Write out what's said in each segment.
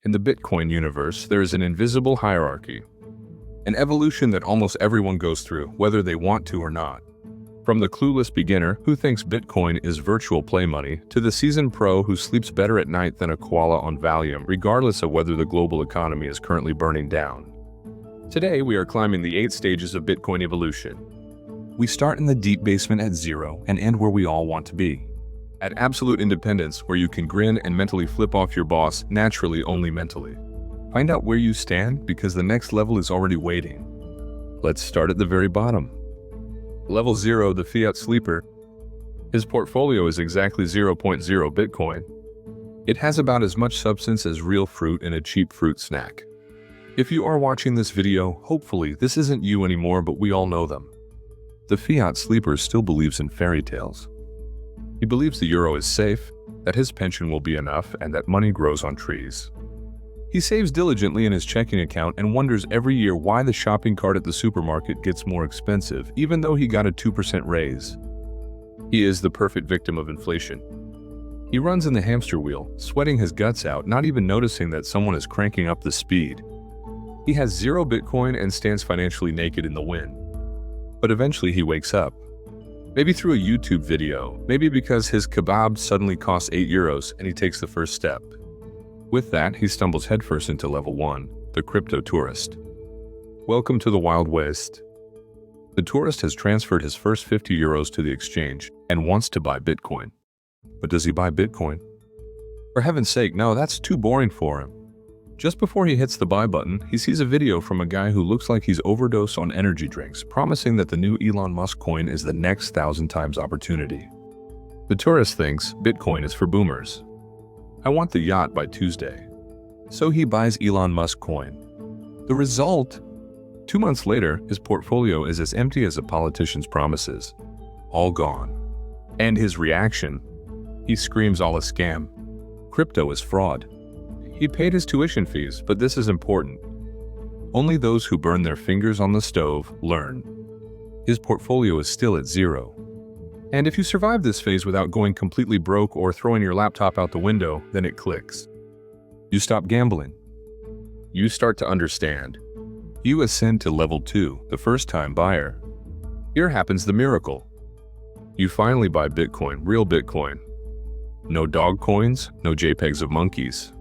In the Bitcoin universe, there is an invisible hierarchy, an evolution that almost everyone goes through, whether they want to or not. From the clueless beginner who thinks Bitcoin is virtual play money, to the seasoned pro who sleeps better at night than a koala on Valium, regardless of whether the global economy is currently burning down. Today, we are climbing the 8 stages of Bitcoin evolution. We start in the deep basement at 0 and end where we all want to be. At absolute independence, where you can grin and mentally flip off your boss, naturally only mentally. Find out where you stand, because the next level is already waiting. Let's start at the very bottom. Level 0, the Fiat sleeper. His portfolio is exactly 0.0 Bitcoin. It has about as much substance as real fruit in a cheap fruit snack. If you are watching this video, hopefully this isn't you anymore, but we all know them. The Fiat sleeper still believes in fairy tales. He believes the euro is safe, that his pension will be enough, and that money grows on trees. He saves diligently in his checking account and wonders every year why the shopping cart at the supermarket gets more expensive, even though he got a 2% raise. He is the perfect victim of inflation. He runs in the hamster wheel, sweating his guts out, not even noticing that someone is cranking up the speed. He has 0 Bitcoin and stands financially naked in the wind. But eventually he wakes up. Maybe through a YouTube video, maybe because his kebab suddenly costs 8 euros and he takes the first step. With that, he stumbles headfirst into level 1, the crypto tourist. Welcome to the Wild West. The tourist has transferred his first 50 euros to the exchange and wants to buy Bitcoin. But does he buy Bitcoin? For heaven's sake, no, that's too boring for him. Just before he hits the buy button, he sees a video from a guy who looks like he's overdosed on energy drinks, promising that the new Elon Musk coin is the next 1,000 times opportunity. The tourist thinks Bitcoin is for boomers. I want the yacht by Tuesday. So he buys Elon Musk coin. The result? 2 months later, his portfolio is as empty as a politician's promises. All gone. And his reaction? He screams all a scam. Crypto is fraud. He paid his tuition fees, but this is important. Only those who burn their fingers on the stove learn. His portfolio is still at 0. And if you survive this phase without going completely broke or throwing your laptop out the window, then it clicks. You stop gambling. You start to understand. You ascend to level 2, the first-time buyer. Here happens the miracle. You finally buy Bitcoin, real Bitcoin. No dog coins, no JPEGs of monkeys.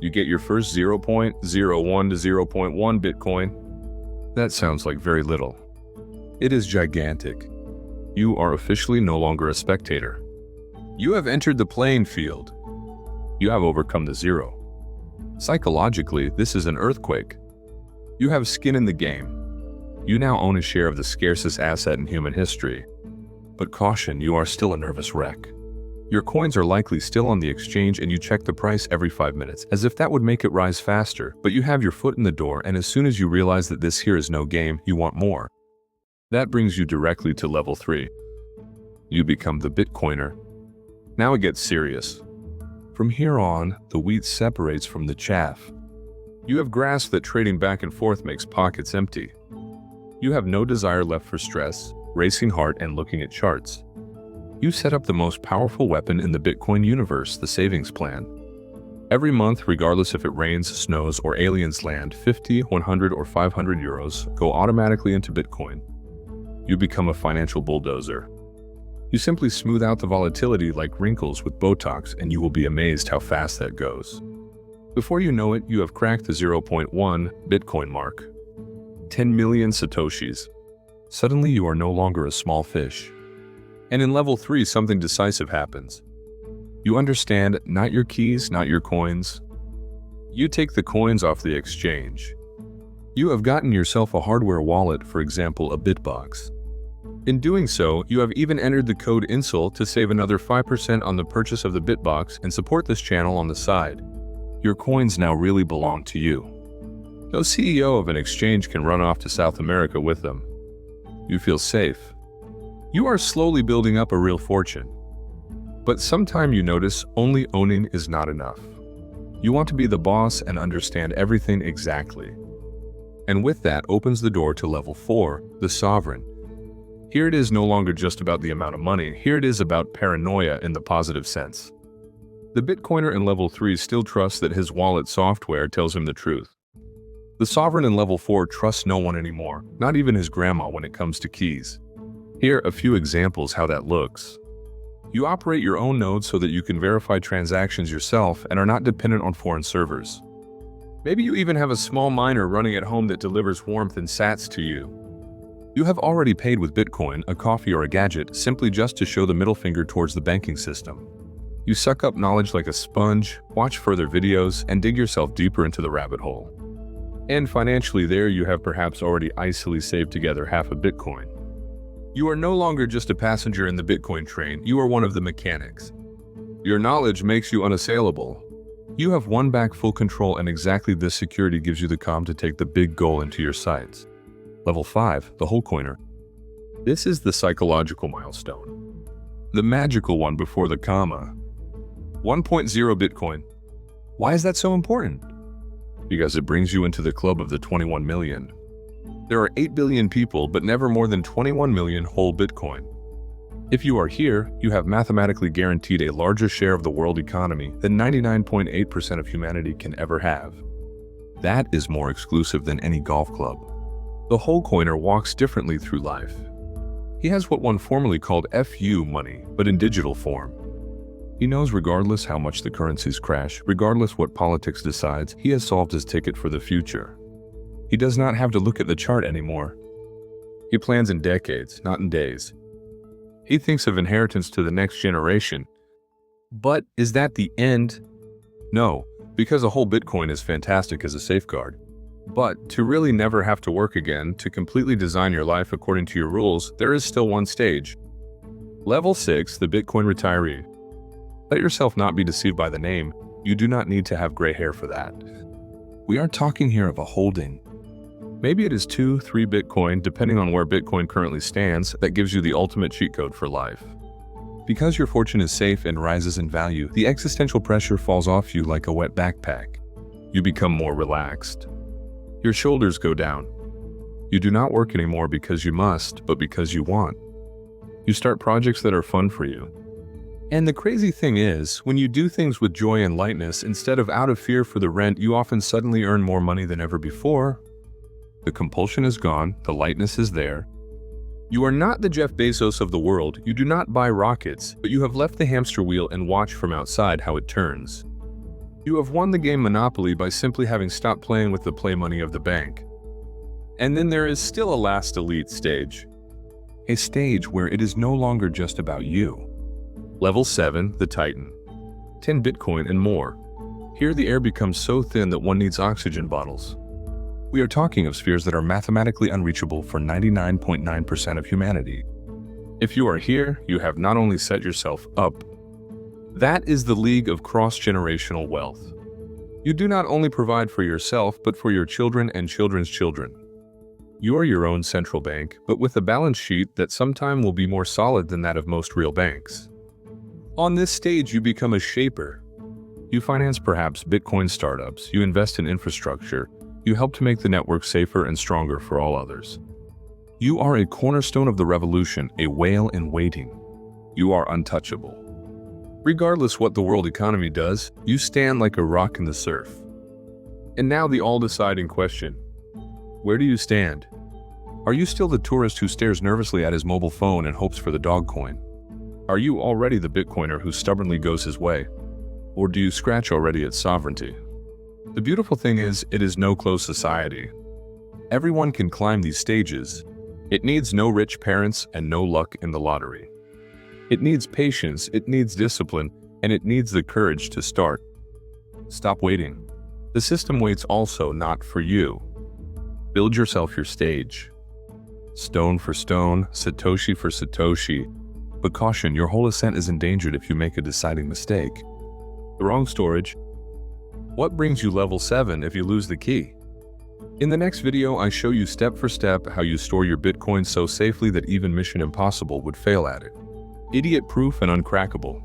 You get your first 0.01 to 0.1 Bitcoin. That sounds like very little. It is gigantic. You are officially no longer a spectator. You have entered the playing field. You have overcome the 0. Psychologically, this is an earthquake. You have skin in the game. You now own a share of the scarcest asset in human history. But caution, you are still a nervous wreck. Your coins are likely still on the exchange and you check the price every 5 minutes, as if that would make it rise faster, but you have your foot in the door, and as soon as you realize that this here is no game, you want more. That brings you directly to level 3. You become the Bitcoiner. Now it gets serious. From here on, the wheat separates from the chaff. You have grasped that trading back and forth makes pockets empty. You have no desire left for stress, racing heart, and looking at charts. You set up the most powerful weapon in the Bitcoin universe, the savings plan. Every month, regardless if it rains, snows, or aliens land, 50, 100, or 500 euros go automatically into Bitcoin. You become a financial bulldozer. You simply smooth out the volatility like wrinkles with Botox, and you will be amazed how fast that goes. Before you know it, you have cracked the 0.1 Bitcoin mark. 10 million Satoshis. Suddenly, you are no longer a small fish. And in level 3, something decisive happens. You understand, not your keys, not your coins. You take the coins off the exchange. You have gotten yourself a hardware wallet, for example, a Bitbox. In doing so, you have even entered the code INSUL to save another 5% on the purchase of the Bitbox and support this channel on the side. Your coins now really belong to you. No CEO of an exchange can run off to South America with them. You feel safe. You are slowly building up a real fortune. But sometime you notice only owning is not enough. You want to be the boss and understand everything exactly. And with that opens the door to level 4, the sovereign. Here it is no longer just about the amount of money, here it is about paranoia in the positive sense. The Bitcoiner in level 3 still trusts that his wallet software tells him the truth. The sovereign in level 4 trusts no one anymore, not even his grandma when it comes to keys. Here are a few examples how that looks. You operate your own node so that you can verify transactions yourself and are not dependent on foreign servers. Maybe you even have a small miner running at home that delivers warmth and sats to you. You have already paid with Bitcoin, a coffee, or a gadget simply just to show the middle finger towards the banking system. You suck up knowledge like a sponge, watch further videos, and dig yourself deeper into the rabbit hole. And financially there you have perhaps already icily saved together half a Bitcoin. You are no longer just a passenger in the Bitcoin train, you are one of the mechanics. Your knowledge makes you unassailable. You have won back full control, and exactly this security gives you the calm to take the big goal into your sights. Level 5, the whole coiner. This is the psychological milestone. The magical one before the comma. 1.0 Bitcoin. Why is that so important? Because it brings you into the club of the 21 million. There are 8 billion people, but never more than 21 million whole Bitcoin. If you are here, you have mathematically guaranteed a larger share of the world economy than 99.8% of humanity can ever have. That is more exclusive than any golf club. The whole coiner walks differently through life. He has what one formerly called FU money, but in digital form. He knows regardless how much the currencies crash, regardless what politics decides, he has solved his ticket for the future. He does not have to look at the chart anymore. He plans in decades, not in days. He thinks of inheritance to the next generation. But is that the end? No, because a whole Bitcoin is fantastic as a safeguard. But to really never have to work again, to completely design your life according to your rules, there is still one stage. Level 6, the Bitcoin retiree. Let yourself not be deceived by the name. You do not need to have gray hair for that. We are talking here of a holding. Maybe it is 2, 3 Bitcoin, depending on where Bitcoin currently stands, that gives you the ultimate cheat code for life. Because your fortune is safe and rises in value, the existential pressure falls off you like a wet backpack. You become more relaxed. Your shoulders go down. You do not work anymore because you must, but because you want. You start projects that are fun for you. And the crazy thing is, when you do things with joy and lightness, instead of out of fear for the rent, you often suddenly earn more money than ever before. The compulsion is gone, the lightness is there. You are not the Jeff Bezos of the world, you do not buy rockets, but you have left the hamster wheel and watch from outside how it turns. You have won the game Monopoly by simply having stopped playing with the play money of the bank. And then there is still a last elite stage. A stage where it is no longer just about you. Level 7, the Titan. 10 Bitcoin and more. Here the air becomes so thin that one needs oxygen bottles. We are talking of spheres that are mathematically unreachable for 99.9% of humanity. If you are here, you have not only set yourself up. That is the league of cross-generational wealth. You do not only provide for yourself, but for your children and children's children. You are your own central bank, but with a balance sheet that sometime will be more solid than that of most real banks. On this stage, you become a shaper. You finance perhaps Bitcoin startups, you invest in infrastructure, you help to make the network safer and stronger for all others. You are a cornerstone of the revolution, a whale in waiting. You are untouchable. Regardless what the world economy does, you stand like a rock in the surf. And now the all-deciding question. Where do you stand? Are you still the tourist who stares nervously at his mobile phone and hopes for the dog coin? Are you already the Bitcoiner who stubbornly goes his way? Or do you scratch already at sovereignty? The beautiful thing is, it is no closed society. Everyone can climb these stages. It needs no rich parents and no luck in the lottery. It needs patience, it needs discipline, and it needs the courage to start. Stop waiting. The system waits also not for you. Build yourself your stage. Stone for stone, Satoshi for Satoshi. But caution, your whole ascent is endangered if you make a deciding mistake. The wrong storage. What brings you level 7 if you lose the key? In the next video, I show you step for step how you store your Bitcoin so safely that even Mission Impossible would fail at it. Idiot-proof and uncrackable.